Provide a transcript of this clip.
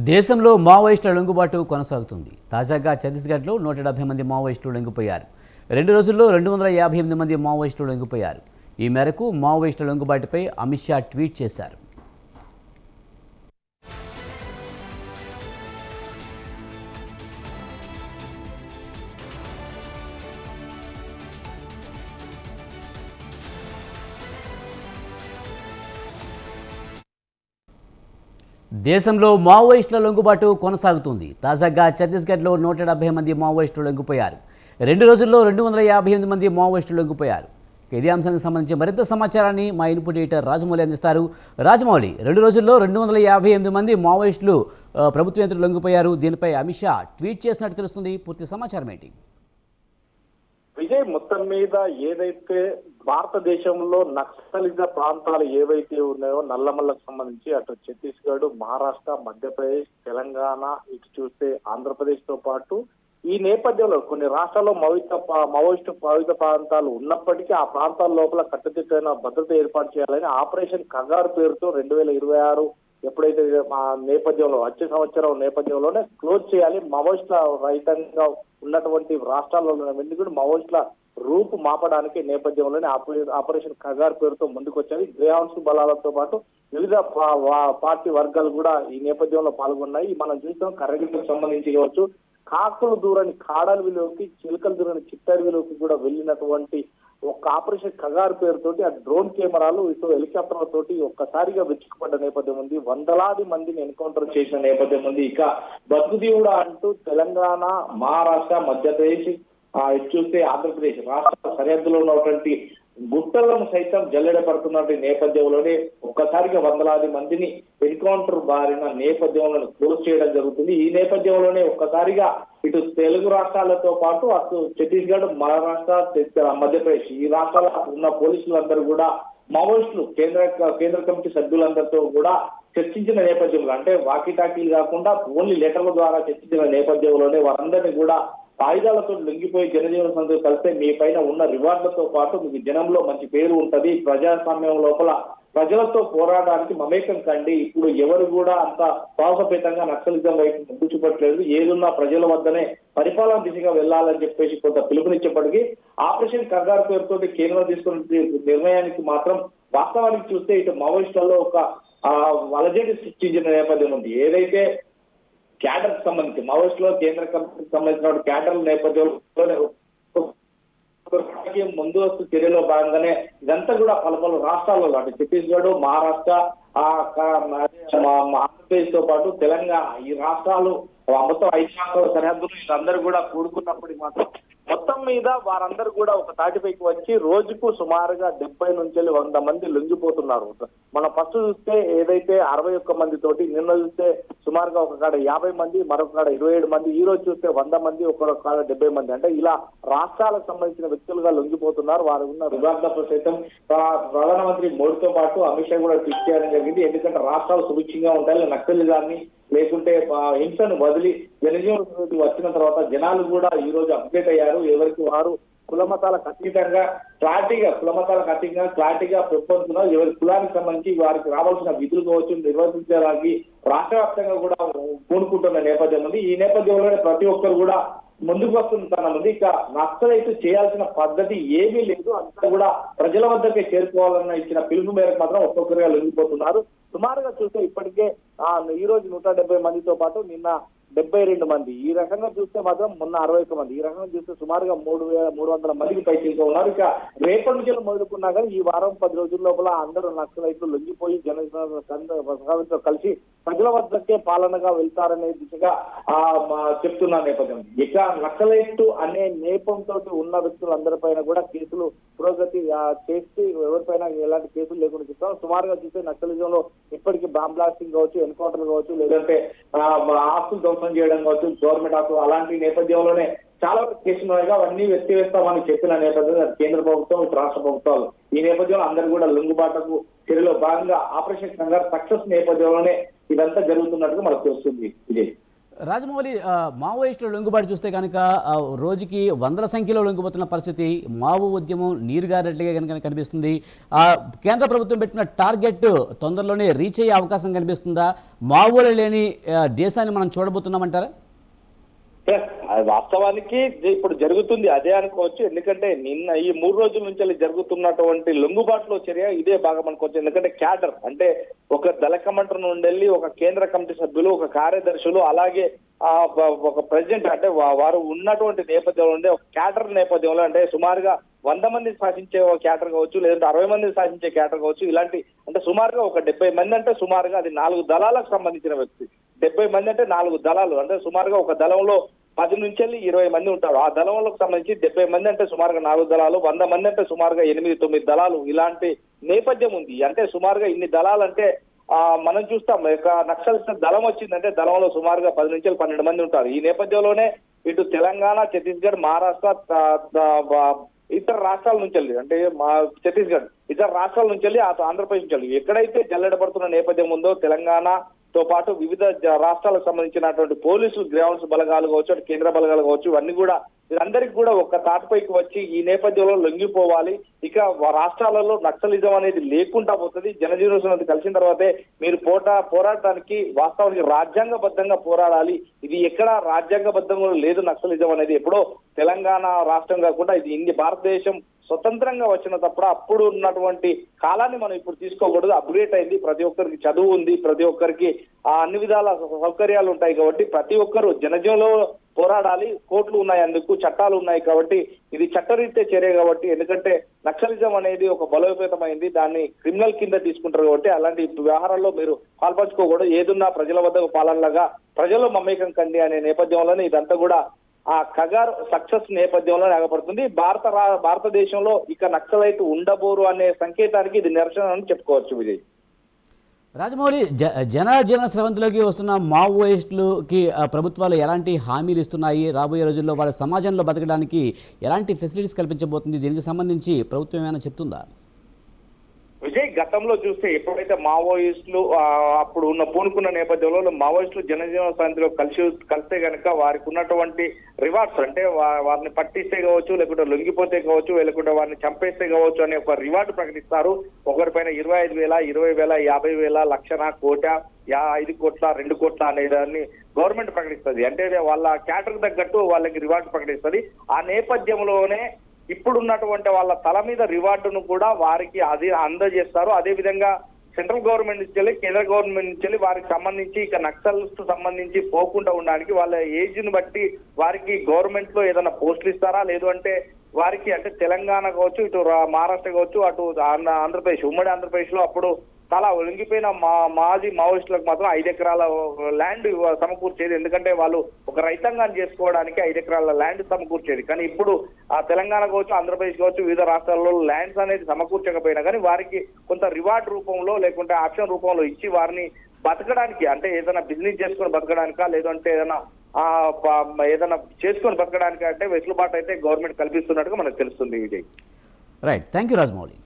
దేశంలో మావోయిస్టుల లొంగుబాటు కొనసాగుతుంది. తాజాగా ఛత్తీస్గఢ్లో 170 మంది మావోయిస్టులు లొంగిపోయారు. 2 రోజుల్లో 258 మంది మావోయిస్టులు లొంగిపోయారు. ఈ మేరకు మావోయిస్టుల లొంగుబాటుపై అమిత్ షా ట్వీట్ చేశారు. దేశంలో మావోయిస్టుల లొంగుబాటు కొనసాగుతుంది. తాజాగా ఛత్తీస్గఢ్లో 170 మంది మావోయిస్టులు లొంగిపోయారు. 2 రోజుల్లో 258 మంది మావోయిస్టులు లొంగిపోయారు. ఇదే అంశానికి సంబంధించి మరింత సమాచారాన్ని మా ఇన్పుట్ ఎడిటర్ రాజమౌళి అందిస్తారు. రాజమౌళి, 2 రోజుల్లో 258 మంది మావోయిస్టులు ప్రభుత్వ యంత్రులు లొంగిపోయారు. దీనిపై అమిత్ షా ట్వీట్ చేసినట్టు తెలుస్తుంది. పూర్తి సమాచారం ఏంటి? విజయ్, మొత్తం మీద ఏదైతే భారతదేశంలో నక్సలిజ ప్రాంతాలు ఏవైతే ఉన్నాయో నల్లమల్లకు సంబంధించి అటు ఛత్తీస్గఢ్, మహారాష్ట్ర, మధ్యప్రదేశ్, తెలంగాణ, ఇటు చూస్తే ఆంధ్రప్రదేశ్ తో పాటు ఈ నేపథ్యంలో కొన్ని రాష్ట్రాల్లో మావోయిస్టు పవిత్ర ప్రాంతాలు ఉన్నప్పటికీ ఆ ప్రాంతాల లోపల కట్టుదిట్టమైన భద్రత ఏర్పాటు చేయాలని ఆపరేషన్ కగారు పేరుతో 2026 ఎప్పుడైతే ఆ నేపథ్యంలో వచ్చే సంవత్సరం నేపథ్యంలోనే క్లోజ్ చేయాలి, మావోయిస్టుల రహితంగా ఉన్నటువంటి రాష్ట్రాల్లో కూడా మావోయిస్టుల రూపు మాపడానికి నేపథ్యంలోనే ఆపరేషన్ కగార్ పేరుతో ముందుకొచ్చారు. గ్రేహౌండ్స్ బలాలతో పాటు వివిధ పార్టీ వర్గాలు కూడా ఈ నేపథ్యంలో పాల్గొన్నాయి. మనం చూస్తాం కర్రగిరికి సంబంధించి కావచ్చు, కాకులు దూరని కాడల విలువకి, చిలుకలు దూరని చిట్టారి విలువకి కూడా వెళ్ళినటువంటి ఒక ఆపరేషన్ కగారు పేరుతోటి ఆ డ్రోన్ కెమెరాలు ఇటు హెలికాప్టర్లతోటి ఒక్కసారిగా వెచ్చుకుపడ్డ నేపథ్యం ఉంది. వందలాది మందిని ఎన్కౌంటర్ చేసిన నేపథ్యం ఉంది. ఇక బతుకుదీవుడా అంటూ తెలంగాణ, మహారాష్ట్ర, మధ్యప్రదేశ్, ఇటు చూస్తే ఆంధ్రప్రదేశ్ రాష్ట్ర సరిహద్దులో ఉన్నటువంటి గుట్టలను సైతం జల్లెడ పడుతున్నటువంటి నేపథ్యంలోనే ఒక్కసారిగా వందలాది మందిని ఎన్కౌంటర్ బారిన నేపథ్యంలో క్లోజ్ చేయడం జరుగుతుంది. ఈ నేపథ్యంలోనే ఒక్కసారిగా ఇటు తెలుగు రాష్ట్రాలతో పాటు అటు ఛత్తీస్గఢ్, మహారాష్ట్ర, మధ్యప్రదేశ్ ఈ రాష్ట్రాల ఉన్న పోలీసులందరూ కూడా మావోయిస్టులు కేంద్ర కమిటీ సభ్యులందరితో కూడా చర్చించిన నేపథ్యంలో, అంటే వాకీటాకీలు కాకుండా ఓన్లీ లెటర్ల ద్వారా చర్చించిన నేపథ్యంలోనే వారందరినీ కూడా ఆయుధాలతో లొంగిపోయి జనజీవన సంస్థ కలిస్తే మీ పైన ఉన్న రివార్డులతో పాటు మీకు జనంలో మంచి పేరు ఉంటది, ప్రజాస్వామ్యం లోపల ప్రజలతో పోరాడడానికి మమేకం కండి, ఇప్పుడు ఎవరు కూడా అంత సాహసపేతంగా నక్సలిజం వైపు ముందు చూపట్లేదు, ఏదున్నా ప్రజల వద్దనే పరిపాలన దిశగా వెళ్లాలని చెప్పేసి కొంత పిలుపునిచ్చేప్పటికీ ఆపరేషన్ కగారు పేరుతో కేంద్రం తీసుకున్న నిర్ణయానికి మాత్రం వాస్తవానికి చూస్తే ఇటు మావోయిస్టులలో ఒక అలజడి సృష్టించిన నేపథ్యం ఉంది. ఏదైతే క్యాడర్ సంబంధించి మావోయిస్టులో కేంద్ర కమిటీకి సంబంధించిన క్యాడర్ నేపథ్యంలో ముందస్తు చర్యలో భాగంగానే ఇదంతా కూడా పలు రాష్ట్రాలలో అంటే ఛత్తీస్గఢ్, మహారాష్ట్ర, ఆంధ్రప్రదేశ్ తో పాటు తెలంగాణ ఈ రాష్ట్రాలు మొత్తం 5 రాష్ట్రాల సరిహద్దులు వీళ్ళందరూ కూడా కూడుకున్నప్పటికీ మాత్రం మొత్తం మీద వారందరూ కూడా ఒక తాటిపైకి వచ్చి రోజుకు సుమారుగా 70 నుంచి 100 మంది లొంగిపోతున్నారు. మనం ఫస్ట్ చూస్తే ఏదైతే 61 మంది తోటి, నిన్న చూస్తే సుమారుగా ఒక కాడ 50 మంది, మరొక కాడ 27 మంది, ఈ రోజు చూస్తే 100 మంది, ఒక కాడ 70 మంది, అంటే ఇలా రాష్ట్రాలకు సంబంధించిన వ్యక్తులుగా లొంగిపోతున్నారు. వారు ఉన్న రివార్డులతో సైతం ప్రధానమంత్రి మోడీతో పాటు అమిత్ షా కూడా ట్వీట్ చేయడం జరిగింది. ఎందుకంటే రాష్ట్రాలు సుభిక్షంగా ఉంటాయి, నక్సలిజాన్ని లేకుంటే హింసను వదిలి జనజీవన వచ్చిన తర్వాత జనాలు కూడా ఈ రోజు అప్డేట్ అయ్యారు. ఎవరికి వారు కులమతాలకు అతీతంగా క్లారిటీగా పెంపొందుతున్నారు. ఎవరి కులానికి సంబంధించి వారికి రావాల్సిన విధులు కావచ్చు నిర్వర్తించడానికి రాష్ట్ర వ్యాప్తంగా కూడా పూనుకుంటున్న నేపథ్యం ఉంది. ఈ నేపథ్యంలోనే ప్రతి ఒక్కరు కూడా ముందుకు వస్తుంది తన ముందు. ఇక నక్సలైట్ చేయాల్సిన పద్ధతి ఏమీ లేదు, అంతా కూడా ప్రజల వద్దకే చేరుకోవాలన్న ఇచ్చిన పిలుపు మేరకు మాత్రం ఒక్కొక్కరిగా లొంగిపోతున్నారు. సుమారుగా చూస్తే ఇప్పటికే ఈ రోజు 170 మందితో పాటు నిన్న 72 మంది, ఈ రకంగా చూస్తే మాత్రం మొన్న 61 మంది, ఈ రకంగా చూస్తే సుమారుగా 300 మందికి పైచిలుగా ఉన్నారు. ఇక రేపటి నుంచి మొదలుకున్నా కానీ ఈ వారం 10 రోజుల లోపల అందరూ నక్సలైట్లు లొంగిపోయి జనతో కలిసి ప్రజల వద్దకే పాలనగా వెళ్తారనే దిశగా చెప్తున్న నేపథ్యం. ఇక నక్సలైట్ అనే నేపంతో ఉన్న వ్యక్తులందరిపైన కూడా కేసులు పురోగతి చేసి ఎవరిపైన ఎలాంటి కేసులు లేకుండా చెప్తాం. సుమారుగా చూస్తే నక్సలిజంలో ఇప్పటికీ బాంబ్ బ్లాస్టింగ్ కావచ్చు, ఎన్కౌంటర్ కావచ్చు, లేదంటే ఆస్తులు ధ్వంసం చేయడం కావచ్చు, గవర్నమెంట్ ఆస్తులు, అలాంటి నేపథ్యంలోనే చాలా కేసులు ఉన్నాయిగా అవన్నీ ఎత్తివేస్తామని చెప్పిన నేపథ్యంలో కేంద్ర ప్రభుత్వం, రాష్ట్ర ప్రభుత్వాలు ఈ నేపథ్యంలో అందరూ కూడా లొంగుబాటుకు చర్యలో భాగంగా ఆపరేషన్ కంగారు సక్సెస్ నేపథ్యంలోనే ఇదంతా జరుగుతున్నట్టుగా మనకు తెలుస్తుంది. విజయ్, రాజమౌళి, మావోయిస్టుల లొంగుబాటు చూస్తే కనుక రోజుకి వందల సంఖ్యలో లొంగిపోతున్న పరిస్థితి, మావో ఉద్యమం నీరుగారినట్లుగా కనుక కనిపిస్తుంది. కేంద్ర ప్రభుత్వం పెట్టిన టార్గెట్ తొందరలోనే రీచ్ అయ్యే అవకాశం కనిపిస్తుందా? మావోలు లేని దేశాన్ని మనం చూడబోతున్నామంటారా? అది వాస్తవానికి ఇప్పుడు జరుగుతుంది అదే అనుకోవచ్చు. ఎందుకంటే నిన్న ఈ 3 రోజుల నుంచి జరుగుతున్నటువంటి లొంగుబాటులో చర్య ఇదే భాగం అనుకోవచ్చు. ఎందుకంటే క్యాడర్ అంటే ఒక దళ కమాండర్ నుండి వెళ్ళి ఒక కేంద్ర కమిటీ సభ్యులు, ఒక కార్యదర్శులు, అలాగే ఒక ప్రెసిడెంట్ అంటే వారు ఉన్నటువంటి నేపథ్యంలో ఉండే ఒక క్యాడర్ నేపథ్యంలో అంటే సుమారుగా 100 మంది శాసించే క్యాడర్ కావచ్చు, లేదంటే 60 మంది శాసించే క్యాడర్ కావచ్చు. ఇలాంటి అంటే సుమారుగా ఒక 70 మంది అంటే సుమారుగా అది 4 దళాలకు సంబంధించిన వ్యక్తి. 70 మంది అంటే 4 దళాలు అంటే సుమారుగా ఒక దళంలో 10 నుంచి 20 మంది ఉంటారు. ఆ దళంలోకి సంబంధించి 70 మంది అంటే సుమారుగా 4 దళాలు, 100 మంది అంటే సుమారుగా 8-9 దళాలు. ఇలాంటి నేపథ్యం ఉంది. అంటే సుమారుగా ఇన్ని దళాలు అంటే మనం చూస్తాం నక్సలిస్ట్ దళం వచ్చిందంటే దళంలో సుమారుగా 10 నుంచి 12 మంది ఉంటారు. ఈ నేపథ్యంలోనే ఇటు తెలంగాణ, ఛత్తీస్గఢ్, మహారాష్ట్ర, ఇతర రాష్ట్రాల నుంచి వెళ్ళి అంటే ఛత్తీస్గఢ్ ఇతర రాష్ట్రాల నుంచి వెళ్ళి ఆంధ్రప్రదేశ్ నుంచి వెళ్ళి ఎక్కడైతే జల్లెడబడుతున్న నేపథ్యం ఉందో తెలంగాణతో పాటు వివిధ రాష్ట్రాలకు సంబంధించినటువంటి పోలీసులు, గ్రౌండ్స్ బలగాలు కావచ్చు, అటు కేంద్ర బలగాలు కావచ్చు, ఇవన్నీ కూడా వీరందరికీ కూడా ఒక్క తాటిపైకి వచ్చి ఈ నేపథ్యంలో లొంగిపోవాలి. ఇక రాష్ట్రాలలో నక్సలిజం అనేది లేకుండా పోతుంది. జనజీవన కలిసిన తర్వాతే మీరు పోరాటానికి వాస్తవానికి రాజ్యాంగబద్ధంగా పోరాడాలి. ఇది ఎక్కడ రాజ్యాంగబద్ధంగా లేదు నక్సలిజం అనేది. ఎప్పుడో తెలంగాణ రాష్ట్రం కాకుండా ఇది భారతదేశం స్వతంత్రంగా వచ్చిన తప్పుడు అప్పుడు ఉన్నటువంటి కాలాన్ని మనం ఇప్పుడు తీసుకోకూడదు. అప్గ్రేట్ అయింది, ప్రతి ఒక్కరికి చదువు ఉంది, ప్రతి ఒక్కరికి అన్ని విధాల సౌకర్యాలు ఉంటాయి కాబట్టి ప్రతి ఒక్కరు జనజీవనంలో పోరాడాలి. కోర్టులు ఉన్నాయి, అందుకు చట్టాలు ఉన్నాయి కాబట్టి ఇది చట్టరీత్యా చర్య కాబట్టి. ఎందుకంటే నక్సలిజం అనేది ఒక బలోపేతమైంది, దాన్ని క్రిమినల్ కింద తీసుకుంటారు కాబట్టి అలాంటి వ్యవహారాల్లో మీరు పాల్పంచుకోకూడదు. ఏదున్నా ప్రజల వద్దకు పాలనలాగా ప్రజల్లో మమేకం కండి అనే నేపథ్యంలోనే ఇదంతా కూడా ఆ కగార్ సక్సెస్ నేపథ్యంలో ఆగపడుతుంది. భారతదేశంలో ఇక నక్సలైట్ ఉండబోరు అనే సంకేతానికి ఇది నిరసన అని చెప్పుకోవచ్చు. విజయ్, రాజమౌళి, జనజీవన స్రవంతిలోకి వస్తున్న మావోయిస్టులకి ప్రభుత్వాలు ఎలాంటి హామీలు ఇస్తున్నాయి? రాబోయే రోజుల్లో వాళ్ళ సమాజంలో బతకడానికి ఎలాంటి ఫెసిలిటీస్ కల్పించబోతుంది? దీనికి సంబంధించి ప్రభుత్వం ఏమైనా చెప్తుందా? విజయ్, గతంలో చూస్తే ఎప్పుడైతే మావోయిస్టులు అప్పుడు పూనుకున్న నేపథ్యంలో మావోయిస్టులు జనజీవన స్రవంతిలో కలిస్తే కనుక వారికి ఉన్నటువంటి రివార్డ్స్ అంటే వారిని పట్టిస్తే కావచ్చు, లేకుంటే లొంగిపోతే కావచ్చు, లేకుంటే వారిని చంపేస్తే కావచ్చు అనే ఒక రివార్డు ప్రకటిస్తారు. ఒకరిపైన 25,000, 20,000, 50,000, 1,00,000, 1,00,00,000, 5 కోట్ల, 2 కోట్ల అనేదాన్ని గవర్నమెంట్ ప్రకటిస్తుంది. అంటే వాళ్ళ క్యాటర్ తగ్గట్టు వాళ్ళకి రివార్డు ప్రకటిస్తుంది. ఆ నేపథ్యంలోనే ఇప్పుడున్నటువంటి వాళ్ళ తల మీద రివార్డును కూడా వారికి అది అందజేస్తారు. అదే విధంగా సెంట్రల్ గవర్నమెంట్ నుంచి వెళ్ళి, కేంద్ర గవర్నమెంట్ నుంచి వెళ్ళి వారికి సంబంధించి ఇక నక్సల్స్ సంబంధించి పోకుండా ఉండడానికి వాళ్ళ ఏజ్ ని బట్టి వారికి గవర్నమెంట్ లో ఏదైనా పోస్టులు ఇస్తారా, లేదు అంటే వారికి అంటే తెలంగాణ కావచ్చు, ఇటు మహారాష్ట్ర కావచ్చు, అటు ఆంధ్రప్రదేశ్, ఉమ్మడి ఆంధ్రప్రదేశ్ లో అప్పుడు చాలా ఒలిగిపోయిన మాజీ మావోయిస్టులకు మాత్రం 5 ఎకరాల ల్యాండ్ సమకూర్చేది. ఎందుకంటే వాళ్ళు ఒక రైతాంగాన్ని చేసుకోవడానికి 5 ఎకరాల ల్యాండ్ సమకూర్చేది. కానీ ఇప్పుడు ఆ తెలంగాణ కావచ్చు, ఆంధ్రప్రదేశ్ కావచ్చు, వివిధ రాష్ట్రాల్లో ల్యాండ్స్ అనేది సమకూర్చకపోయినా కానీ వారికి కొంత రివార్డ్ రూపంలో లేకుంటే ఆప్షన్ రూపంలో ఇచ్చి వారిని బతకడానికి అంటే ఏదైనా బిజినెస్ చేసుకొని బతకడానికా, లేదంటే ఏదైనా చేసుకొని బతకడానికి అంటే వెసులుబాటు అయితే గవర్నమెంట్ కల్పిస్తున్నట్టుగా మనకు తెలుస్తుంది. Vijay, right, thank you Rajamouli.